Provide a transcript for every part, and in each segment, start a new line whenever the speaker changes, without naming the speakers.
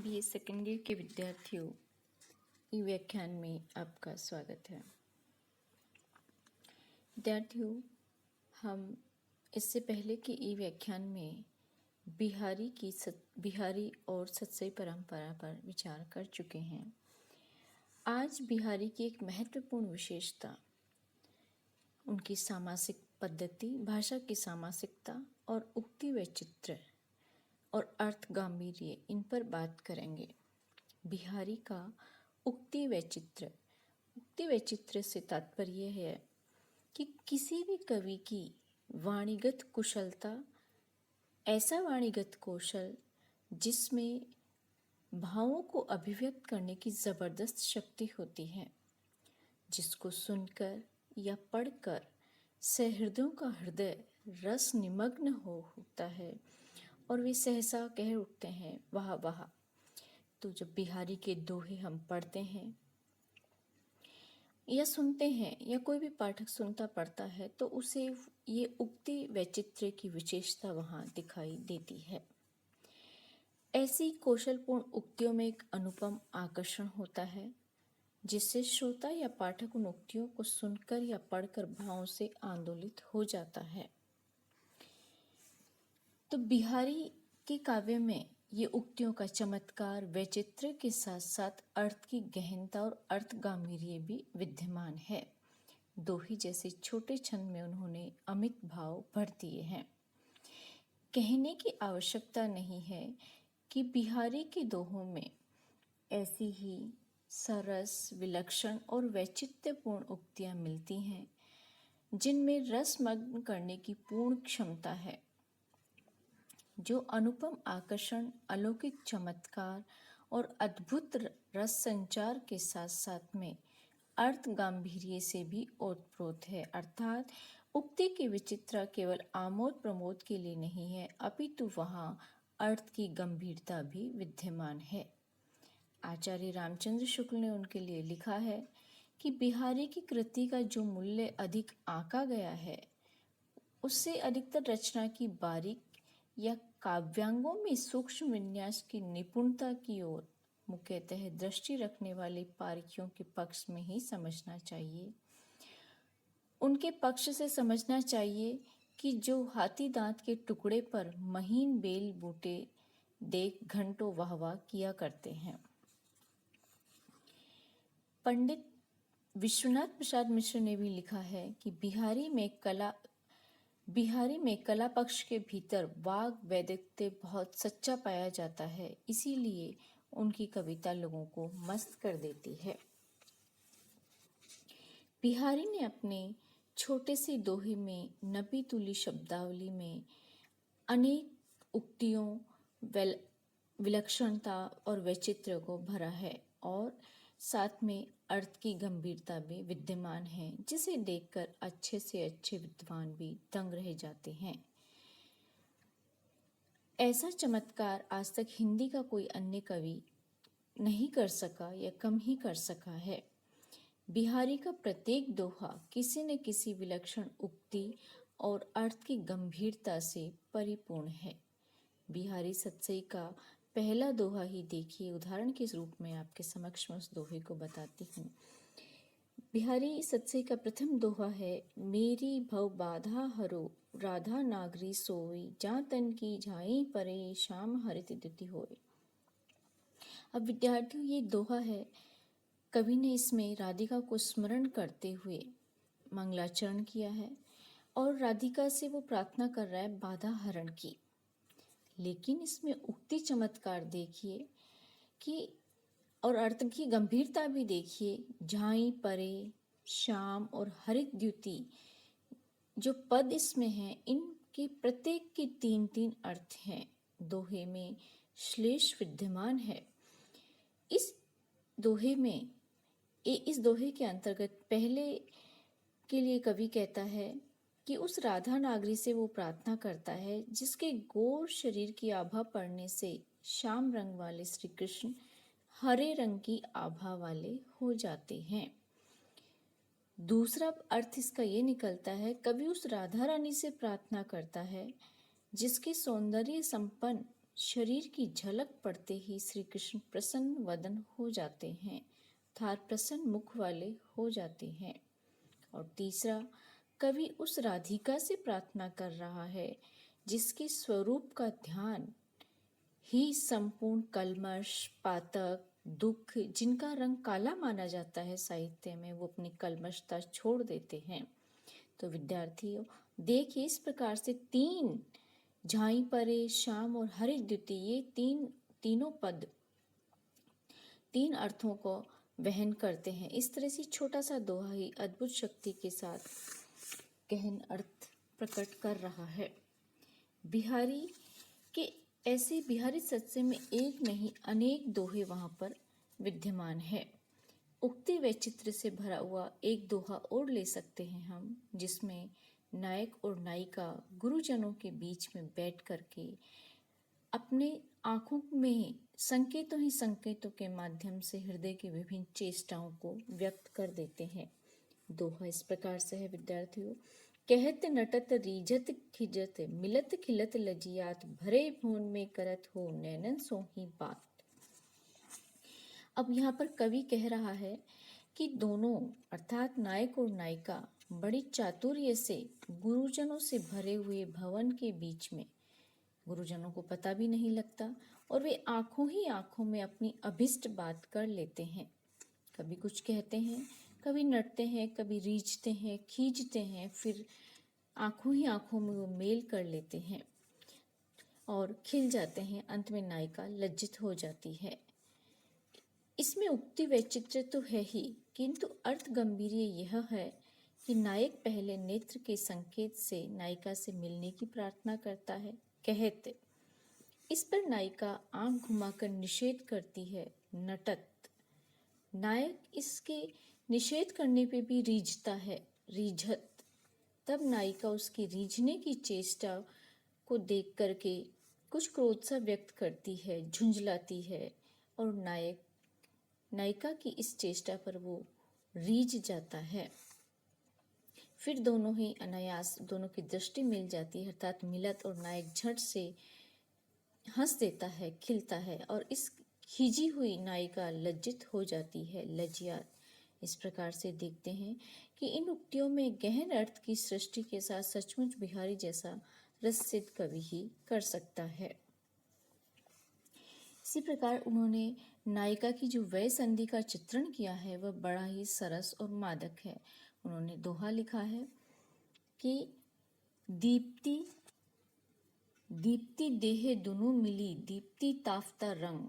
BA second year के विद्यार्थियों, ई व्याख्यान में आपका स्वागत है। विद्यार्थियों, हम इससे पहले के ई व्याख्यान में बिहारी और सतसई परंपरा पर विचार कर चुके हैं। आज बिहारी की एक महत्वपूर्ण विशेषता, उनकी सामासिक पद्धति, भाषा की सामासिकता और उक्ति वैचित्र्य और अर्थ गांभीर्य, इन पर बात करेंगे। बिहारी का उक्ति वैचित्र्य से तात्पर्य है कि किसी भी कवि की वाणीगत कुशलता, ऐसा वाणीगत कौशल जिसमें भावों को अभिव्यक्त करने की जबरदस्त शक्ति होती है, जिसको सुनकर या पढ़कर सहृदयों का हृदय रस निमग्न होता है और वे सहसा कह उठते हैं, वाह वाह। तो जब बिहारी के दोहे हम पढ़ते हैं या सुनते हैं या कोई भी पाठक सुनता पढ़ता है तो उसे ये उक्ति वैचित्र्य की विशेषता वहाँ दिखाई देती है। ऐसी कौशलपूर्ण उक्तियों में एक अनुपम आकर्षण होता है जिससे श्रोता या पाठक उन उक्तियों को सुनकर या पढ़कर भावों से आंदोलित हो जाता है। तो बिहारी के काव्य में ये उक्तियों का चमत्कार, वैचित्र्य के साथ साथ अर्थ की गहनता और अर्थ गांभीर्य भी विद्यमान है। दोहे जैसे छोटे छंद में उन्होंने अमित भाव भर दिए हैं। कहने की आवश्यकता नहीं है कि बिहारी के दोहों में ऐसी ही सरस, विलक्षण और वैचित्र्यपूर्ण उक्तियां मिलती हैं जिनमें रसमग्न करने की पूर्ण क्षमता है, जो अनुपम आकर्षण, अलौकिक चमत्कार और अद्भुत रस संचार के साथ साथ में अर्थ गांभीर्य से भी ओतप्रोत है। अर्थात उक्ति की विचित्रता केवल आमोद प्रमोद के लिए नहीं है, अपितु वहाँ अर्थ की गंभीरता भी विद्यमान है। आचार्य रामचंद्र शुक्ल ने उनके लिए लिखा है कि बिहारी की कृति का जो मूल्य अधिक आंका गया है, उससे अधिकतर रचना की बारीक या काव्यांगों में सूक्ष्म विन्यास की निपुणता की ओर मुख्यतः दृष्टि रखने वाले पारखियों के पक्ष में ही समझना चाहिए। उनके पक्ष से समझना चाहिए कि जो हाथी दांत के टुकड़े पर महीन बेल बूटे देख घंटों वाहवाह किया करते हैं। पंडित विश्वनाथ प्रसाद मिश्र ने भी लिखा है कि बिहारी में कला पक्ष के भीतर वाग वैदग्ध्य बहुत सच्चा पाया जाता है, इसीलिए उनकी कविता लोगों को मस्त कर देती है। बिहारी ने अपने छोटे से दोहे में नबी तुली शब्दावली में अनेक उक्तियों, विलक्षणता और वैचित्र्य को भरा है और साथ में अर्थ की गंभीरता भी विद्यमान है, जिसे देखकर अच्छे से अच्छे विद्वान भी दंग रह जाते हैं। ऐसा चमत्कार आज तक हिंदी का कोई अन्य कवि नहीं कर सका या कम ही कर सका है। बिहारी का प्रत्येक दोहा किसी न किसी विलक्षण उक्ति और अर्थ की गंभीरता से परिपूर्ण है। बिहारी सतसई का पहला दोहा ही देखिए, उदाहरण के रूप में आपके समक्ष में उस दोहे को बताती हूँ। बिहारी सतसई का प्रथम दोहा है, मेरी भव बाधा हरो राधा नागरी सोई, जा तन की झाई परे श्याम हरित द्युति होए। अब विद्यार्थियों, ये दोहा है, कवि ने इसमें राधिका को स्मरण करते हुए मंगलाचरण किया है और राधिका से वो प्रार्थना कर रहा है बाधा हरण की। लेकिन इसमें उक्ति चमत्कार देखिए कि और अर्थ की गंभीरता भी देखिए। झाई परे, श्याम और हरित द्युति, जो पद इसमें हैं, इनके प्रत्येक के 3-3 अर्थ हैं। दोहे में श्लेष विद्यमान है। इस दोहे के अंतर्गत पहले के लिए कवि कहता है कि उस राधा नागरी से वो प्रार्थना करता है जिसके गोर शरीर की आभा पड़ने से श्याम रंग वाले श्री कृष्ण हरे रंग की आभा वाले हो जाते हैं। दूसरा अर्थ इसका ये निकलता है, कवि उस राधा रानी से प्रार्थना करता है जिसके सौंदर्य संपन्न शरीर की झलक पड़ते ही श्री कृष्ण प्रसन्न वदन हो जाते हैं, अर्थात प्रसन्न मुख वाले हो जाते हैं। और तीसरा, कवि उस राधिका से प्रार्थना कर रहा है जिसके स्वरूप का ध्यान ही संपूर्ण कल्मश, पातक, दुख, जिनका रंग काला माना जाता है साहित्य में, वो अपनी कल्मशता छोड़ देते हैं। तो विद्यार्थियों, देखिए इस प्रकार से तीन, झाई परे, श्याम और हरि द्वितीय, ये तीनों पद तीन अर्थों को वहन करते हैं। इस तरह से छोटा सा दोहा ही अद्भुत शक्ति के साथ गहन अर्थ प्रकट कर रहा है। बिहारी के ऐसे बिहारी सत्संग में एक नहीं अनेक दोहे वहां पर विद्यमान है। उक्ति वैचित्र से भरा हुआ एक दोहा और ले सकते हैं हम, जिसमें नायक और नायिका गुरुजनों के बीच में बैठ करके अपने आंखों में संकेतों ही संकेतों के माध्यम से हृदय की विभिन्न चेष्टाओं को व्यक्त कर देते हैं। दोहा इस प्रकार से है विद्यार्थियों, कहत नटत रीझत खिजत, मिलत खिलत लजियात, भरे भुवन में करत हो नैनन सोही बात। अब यहाँ पर कवि कह रहा है कि दोनों अर्थात नायक और नायिका बड़ी चातुर्य से गुरुजनों से भरे हुए भवन के बीच में, गुरुजनों को पता भी नहीं लगता और वे आंखों ही आंखों में अपनी अभिष्ट बात कर लेते हैं। कभी कुछ कहते हैं, कभी नटते हैं, कभी रीझते हैं, खींचते हैं, फिर आंखों ही आंखों में वो मेल कर लेते हैं और खिल जाते हैं। अंत में नायिका लज्जित हो जाती है। इसमें उक्ति वैचित्र्य तो है ही, किंतु अर्थ गंभीर्य यह है कि नायक पहले नेत्र के संकेत से नायिका से मिलने की प्रार्थना करता है, कहते। इस पर नायिका आंख घुमाकर निषेध करती है, नटत। नायक इसके निषेध करने पे भी रीझता है, रीझत। तब नायिका उसकी रीझने की चेष्टा को देख करके कुछ क्रोध सा व्यक्त करती है, झुंझलाती है और नायिका की इस चेष्टा पर वो रीझ जाता है। फिर दोनों ही अनायास दोनों की दृष्टि मिल जाती है, अर्थात मिलत, और नायक झट से हंस देता है, खिलता है और इस खींची हुई नायिका लज्जित हो जाती है, लज्जियात। इस प्रकार से देखते हैं कि इन उक्तियों में गहन अर्थ की सृष्टि के साथ सचमुच बिहारी जैसा रससिद्ध कवि ही कर सकता है। इसी प्रकार उन्होंने नायिका की जो वय संधि का चित्रण किया है वह बड़ा ही सरस और मादक है। उन्होंने दोहा लिखा है कि दीप्ति दीप्ति देहे दुनू मिली, दीप्ति ताफ्ता रंग,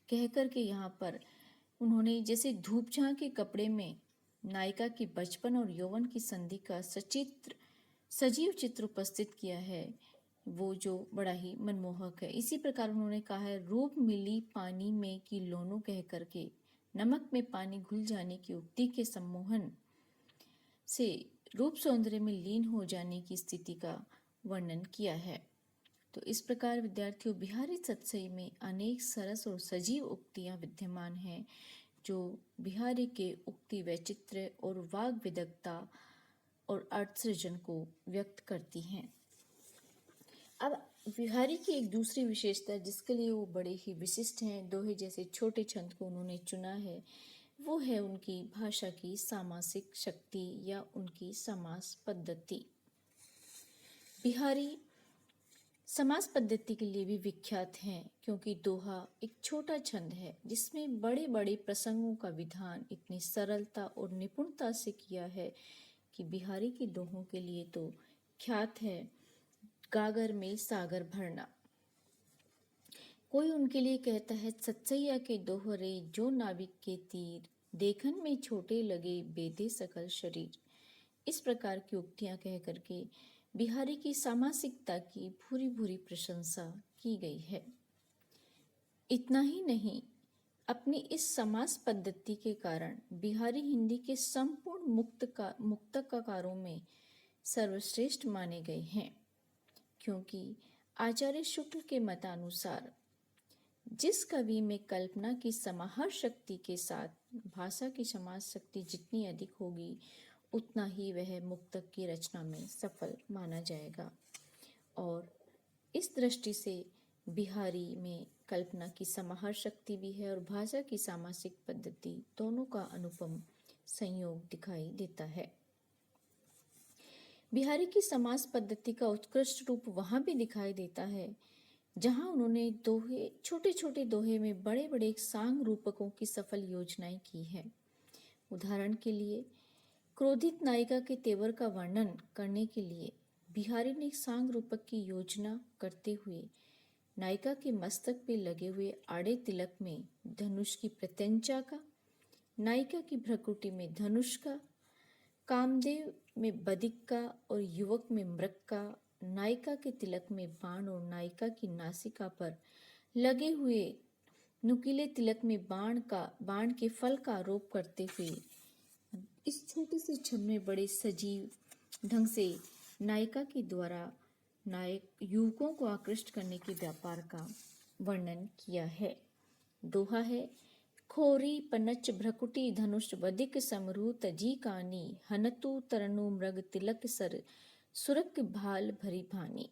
कह कर के यहाँ पर उन्होंने जैसे धूप झां के कपड़े में नायिका की बचपन और यौवन की संधि का सजीव चित्र उपस्थित किया है, वो जो बड़ा ही मनमोहक है। इसी प्रकार उन्होंने कहा है, रूप मिली पानी में की लोनो, कह करके नमक में पानी घुल जाने की उक्ति के सम्मोहन से रूप सौंदर्य में लीन हो जाने की स्थिति का वर्णन किया है। तो इस प्रकार विद्यार्थियों, बिहारी सत्सई में अनेक सरस और सजीव उक्तियां विद्यमान हैं जो बिहारी के उक्ति वैचित्र्य और वाग विदग्धता और अर्थ सृजन को व्यक्त करती हैं। अब बिहारी की एक दूसरी विशेषता जिसके लिए वो बड़े ही विशिष्ट हैं, दोहे जैसे छोटे छंद को उन्होंने चुना है, वो है उनकी भाषा की सामासिक शक्ति या उनकी समास पद्धति। बिहारी समास पद्धति के लिए भी विख्यात हैं क्योंकि दोहा एक छोटा छंद है जिसमें बड़े बड़े प्रसंगों का विधान इतनी सरलता और निपुणता से किया है कि बिहारी के दोहों के लिए तो ख्यात है गागर में सागर भरना। कोई उनके लिए कहता है, सत्सैया के दोहरे जो नाविक के तीर, देखन में छोटे लगे बेदे सकल शरीर। इस प्रकार की उक्तियां कह करके बिहारी की सामासिकता की भूरी भूरी प्रशंसा की गई है। इतना ही नहीं, अपनी इस समास पद्धति के कारण बिहारी हिंदी के संपूर्ण मुक्तकारों में सर्वश्रेष्ठ माने गए हैं, क्योंकि आचार्य शुक्ल के मतानुसार जिस कवि में कल्पना की समाहर शक्ति के साथ भाषा की समास शक्ति जितनी अधिक होगी उतना ही वह मुक्तक की रचना में सफल माना जाएगा। और इस दृष्टि से बिहारी में कल्पना की समाहार शक्ति भी है और भाषा की सामासिक पद्धति दोनों का अनुपम संयोग दिखाई देता है। बिहारी की समास पद्धति का उत्कृष्ट रूप वहां भी दिखाई देता है जहां उन्होंने दोहे, छोटे छोटे दोहे में बड़े बड़े सांग रूपकों की सफल योजनाएं की हैं। उदाहरण के लिए क्रोधित नायिका के तेवर का वर्णन करने के लिए बिहारी ने एक सांग रूपक की योजना करते हुए नायिका के मस्तक पे लगे हुए आड़े तिलक में धनुष की प्रत्यंचा का, नायिका की भ्रकुटी में धनुष का, कामदेव में बदिक का और युवक में मृग का, नायिका के तिलक में बाण और नायिका की नासिका पर लगे हुए नुकीले तिलक में बाण के फल का आरोप करते हुए इस छोटे से छंद में बड़े सजीव ढंग से नायिका के द्वारा नायक युवकों को आकृष्ट करने के व्यापार का वर्णन किया है। दोहा है, खोरी पनच भ्रकुटी धनुष बदिक समरू तजी कानी हनतु तरनु मृग तिलक सर सुरक भाल भरी भानी।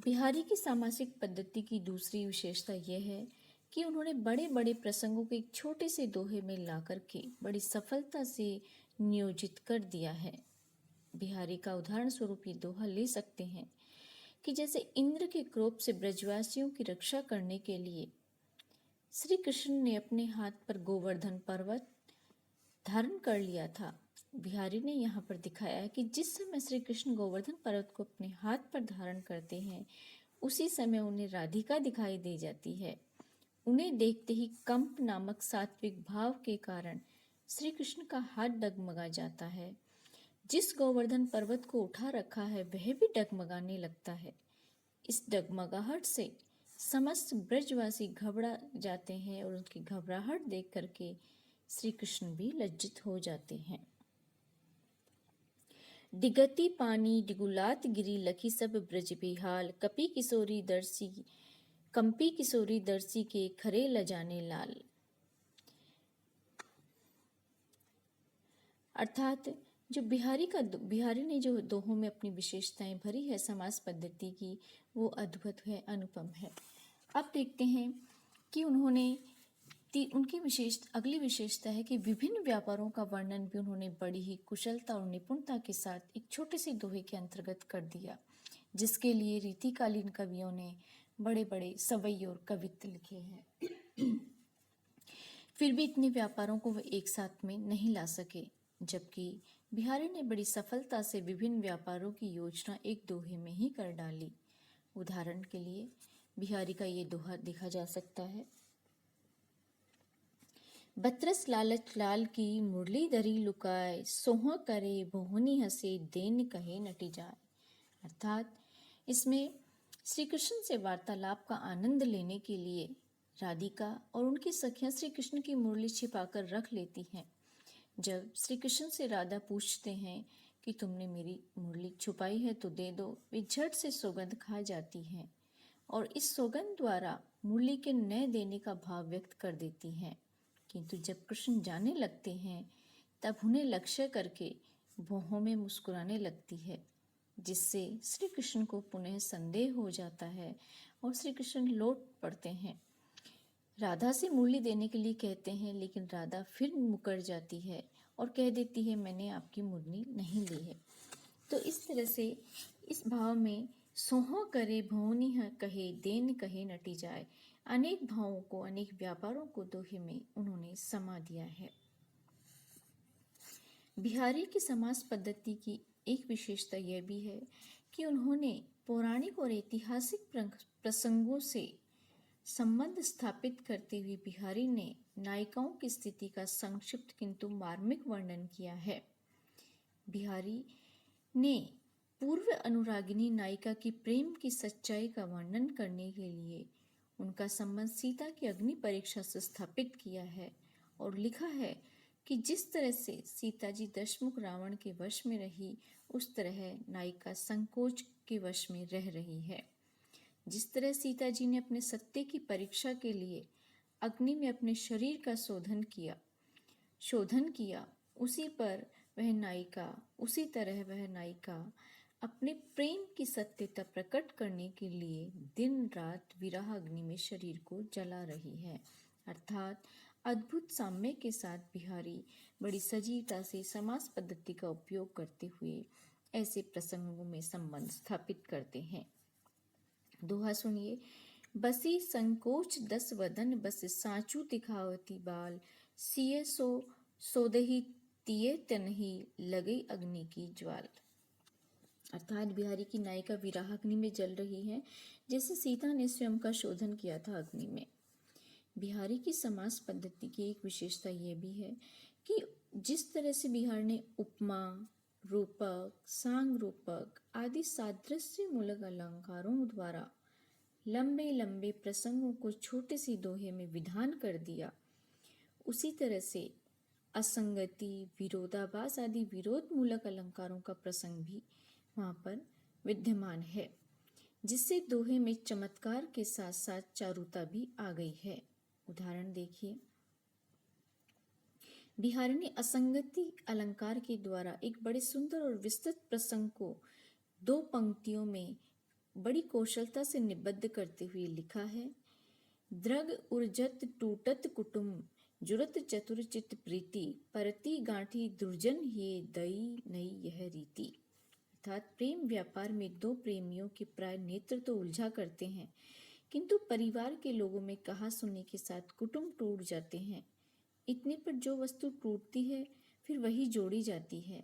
बिहारी की सामासिक पद्धति की दूसरी विशेषता यह है कि उन्होंने बड़े बड़े प्रसंगों को एक छोटे से दोहे में लाकर के बड़ी सफलता से नियोजित कर दिया है। बिहारी का उदाहरण स्वरूप ये दोहा ले सकते हैं कि जैसे इंद्र के क्रोध से ब्रजवासियों की रक्षा करने के लिए श्री कृष्ण ने अपने हाथ पर गोवर्धन पर्वत धारण कर लिया था। बिहारी ने यहाँ पर दिखाया है कि जिस समय श्री कृष्ण गोवर्धन पर्वत को अपने हाथ पर धारण करते हैं उसी समय उन्हें राधिका दिखाई दे जाती है। उन्हें देखते ही कंप नामक सात्विक भाव के कारण श्री कृष्ण का हाथ डगमगा जाता है। जिस गोवर्धन पर्वत को उठा रखा है वह भी डगमगाने लगता है। इस डगमगाहट से समस्त ब्रजवासी घबरा जाते हैं और उनकी घबराहट देख करके श्री कृष्ण भी लज्जित हो जाते हैं। डिगती पानी डिगुलात गिरी लखी सब ब्रज बेहाल कंपी किशोरी दर्शी के खरे लजाने लाल। अर्थात जो बिहारी ने जो दोहों में अपनी विशेषताएं भरी है समास पद्धति की वो अद्भुत है, अनुपम है। अब देखते हैं कि उनकी अगली विशेषता है कि विभिन्न व्यापारों का वर्णन भी उन्होंने बड़ी ही कुशलता और निपुणता के साथ एक छोटे से दोहे के अंतर्गत कर दिया, जिसके लिए रीतिकालीन कवियों ने बड़े बड़े सवई और कवित्व लिखे हैं। फिर भी इतने व्यापारों को वे एक साथ में नहीं ला सके, जबकि बिहारी ने बड़ी सफलता से विभिन्न व्यापारों की योजना एक दोहे में ही कर डाली। उदाहरण के लिए बिहारी का ये दोहा देखा जा सकता है, बतरस लालच लाल की मुरली धरी लुकाए सोह करे भोहनी हंसे देन कहे नटी जाए। अर्थात इसमें श्री कृष्ण से वार्तालाप का आनंद लेने के लिए राधिका और उनकी सखियां श्री कृष्ण की मुरली छिपाकर रख लेती हैं। जब श्री कृष्ण से राधा पूछते हैं कि तुमने मेरी मुरली छुपाई है तो दे दो, वे झट से सौगंध खा जाती हैं और इस सौगंध द्वारा मुरली के न देने का भाव व्यक्त कर देती हैं। किंतु जब कृष्ण जाने लगते हैं तब उन्हें लक्ष्य करके भौहों में मुस्कुराने लगती है, जिससे श्री कृष्ण को पुनः संदेह हो जाता है और श्री कृष्ण लौट पड़ते हैं। राधा से मुरली देने के लिए कहते हैं, लेकिन राधा फिर मुकर जाती है और कह देती है मैंने आपकी मुरली नहीं ली है। तो इस तरह से इस भाव में सोहो करे भौनी कहे देन कहे नटी जाए, अनेक भावों को अनेक व्यापारों को दोहे में उन्होंने समा दिया है। बिहारी की समास पद्धति की एक विशेषता यह भी है कि उन्होंने पौराणिक और ऐतिहासिक प्रसंगों से संबंध स्थापित करते हुए बिहारी ने नायिकाओं की स्थिति का संक्षिप्त किंतु मार्मिक वर्णन किया है। बिहारी ने पूर्व अनुरागिनी नायिका की प्रेम की सच्चाई का वर्णन करने के लिए उनका संबंध सीता की अग्नि परीक्षा से स्थापित किया है और लिखा है कि जिस तरह से सीता जी दशमुख रावण के वश में रही, उस तरह नायिका संकोच के वश में रह रही है। जिस तरह सीता जी ने अपने सत्य की परीक्षा के लिए अग्नि में अपने शरीर का शोधन किया, उसी तरह वह नायिका अपने प्रेम की सत्यता प्रकट करने के लिए दिन रात विरह अग्नि में शरीर को जला रही है। अर्थात अद्भुत साम्य के साथ बिहारी बड़ी सजीवता से समास पद्धति का उपयोग करते हुए ऐसे प्रसंगों में संबंध स्थापित करते हैं। दोहा सुनिए। बसी संकोच 10 वदन बस साचू दिखावती बाल, सिय सो सोदही तिये तनही लगे अग्नि की ज्वाल। अर्थात बिहारी की नायिका विरह अग्नि में जल रही है, जैसे सीता ने स्वयं का शोधन किया था अग्नि में। बिहारी की समास पद्धति की एक विशेषता यह भी है कि जिस तरह से बिहार ने उपमा, रूपक, सांग रूपक आदि सादृश्य मूलक अलंकारों द्वारा लंबे लंबे प्रसंगों को छोटे सी दोहे में विधान कर दिया, उसी तरह से असंगति, विरोधाभास आदि विरोध मूलक अलंकारों का प्रसंग भी वहाँ पर विद्यमान है, जिससे दोहे में चमत्कार के साथ साथ चारुता भी आ गई है। उदाहरण देखिए। बिहारी ने असंगति अलंकार के द्वारा एक बड़े सुंदर और विस्तृत प्रसंग को 2 पंक्तियों में बड़ी कौशलता से निबद्ध करते हुए लिखा है। द्रग उर्जत टूटत कुटुम, जुरत चतुर चित प्रीति, परती गांठी दुर्जन ये दई नई यह रीति। अर्थात प्रेम व्यापार में 2 प्रेमियों के प्राय नेत्र तो उलझा करते हैं, किंतु परिवार के लोगों में कहा सुनने के साथ कुटुंब टूट जाते हैं। इतने पर जो वस्तु टूटती है फिर वही जोड़ी जाती है,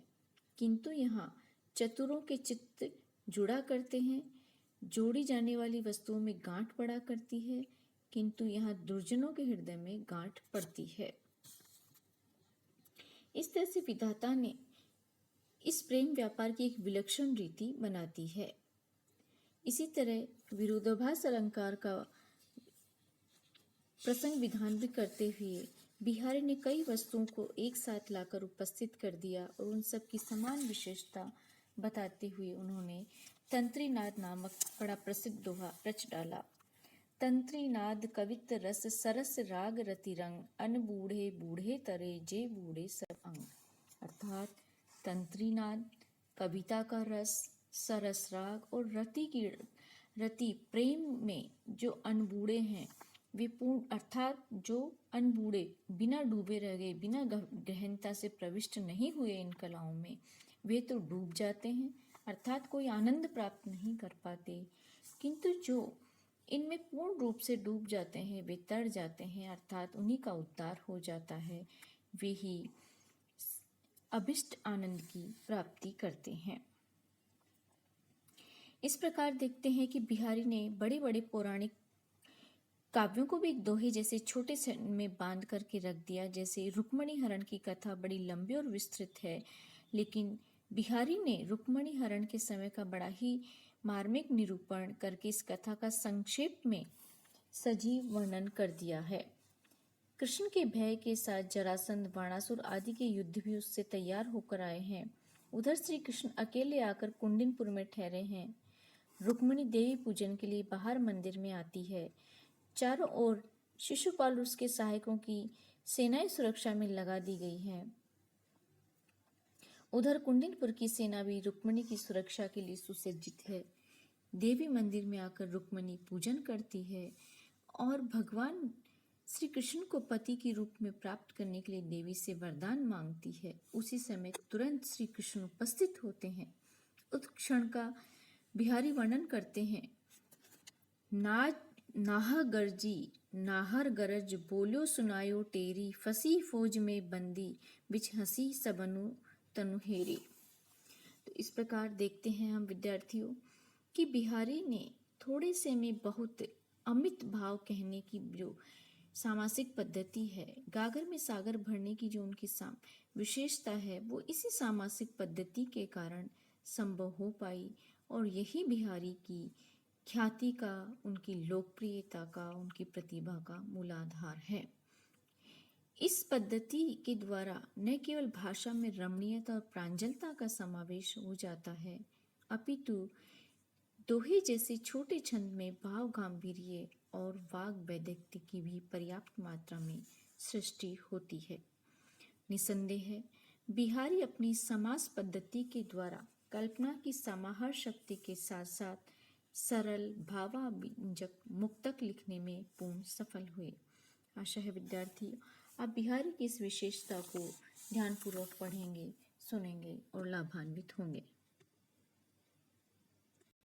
किंतु यहाँ चतुरों के चित्त जुड़ा करते हैं। जोड़ी जाने वाली वस्तुओं में गांठ पड़ा करती है, किंतु यहाँ दुर्जनों के हृदय में गांठ पड़ती है। इस तरह से विधाता ने इस प्रेम व्यापार की एक विलक्षण रीति बनाती है। इसी तरह विरोधाभास अलंकार का प्रसंग विधान भी करते हुए बिहारी ने कई वस्तुओं को एक साथ लाकर उपस्थित कर दिया और उन सब की समान विशेषता बताते हुए उन्होंने तंत्रीनाद नामक बड़ा प्रसिद्ध दोहा रच डाला। तंत्रीनाद कवित रस सरस राग रति रंग, अन बूढ़े बूढ़े तरे जे बूढ़े सब अंग। अर्थात तंत्रीनाद कविता का रस, सरस राग और रति प्रेम में जो अनबूढ़े हैं वे पूर्ण, अर्थात जो अनबूढ़े बिना डूबे रह गए, बिना गहनता से प्रविष्ट नहीं हुए इन कलाओं में, वे तो डूब जाते हैं, अर्थात कोई आनंद प्राप्त नहीं कर पाते। किंतु जो इनमें पूर्ण रूप से डूब जाते हैं वे तर जाते हैं, अर्थात उन्हीं का उद्धार हो जाता है, वे ही अभिष्ट आनंद की प्राप्ति करते हैं। इस प्रकार देखते हैं कि बिहारी ने बड़े बड़े पौराणिक काव्यों को भी एक दोहे जैसे छोटे से में बांध करके रख दिया। जैसे रुक्मणी हरण की कथा बड़ी लंबी और विस्तृत है, लेकिन बिहारी ने रुक्मणी हरण के समय का बड़ा ही मार्मिक निरूपण करके इस कथा का संक्षेप में सजीव वर्णन कर दिया है। कृष्ण के भय के साथ जरासंध, बाणासुर आदि के युद्ध भी उससे तैयार होकर आए हैं। उधर श्री कृष्ण अकेले आकर कुंडिनपुर में ठहरे हैं। रुक्मिणी देवी पूजन के लिए बाहर मंदिर में आती है। चारों ओर शिशुपाल और उसके सहायकों की सेनाएं सुरक्षा में लगा दी गई हैं। उधर कुंडिनपुर की सेना भी रुक्मिणी की सुरक्षा के लिए सुसज्जित है। देवी मंदिर में आकर रुक्मिणी पूजन करती है और भगवान श्री कृष्ण को पति के रूप में प्राप्त करने के लिए देवी से वरदान मांगती है। उसी समय तुरंत श्री कृष्ण उपस्थित होते हैं। उस क्षण का बिहारी वर्णन करते हैं। नाह गरजी नाहर गरज, बोलो सुनायो टेरी, फसी फौज में बंदी, बिच हंसी सबनु तनुहेरी। तो इस प्रकार देखते हैं हम विद्यार्थियों कि बिहारी ने थोड़े से में बहुत अमित भाव कहने की जो सामासिक पद्धति है, गागर में सागर भरने की जो उनकी विशेषता है, वो इसी सामासिक पद्धति के कारण संभव हो पाई और यही बिहारी की ख्याति का, उनकी लोकप्रियता का, उनकी प्रतिभा का मूलाधार है। इस पद्धति के द्वारा न केवल भाषा में रमणीयता और प्रांजलता का समावेश हो जाता है, अपितु दोहे जैसे छोटे छंद में भाव गांभीर्य और वाग वैदग्ध्य की भी पर्याप्त मात्रा में सृष्टि होती है। निसंदेह है बिहारी अपनी समास पद्धति के द्वारा कल्पना की समाहार शक्ति के साथ साथ सरल भावाभिव्यंजक मुक्तक लिखने में पूर्ण सफल हुए। आशा है विद्यार्थी आप बिहारी की इस विशेषता को ध्यानपूर्वक पढ़ेंगे, सुनेंगे और लाभान्वित होंगे।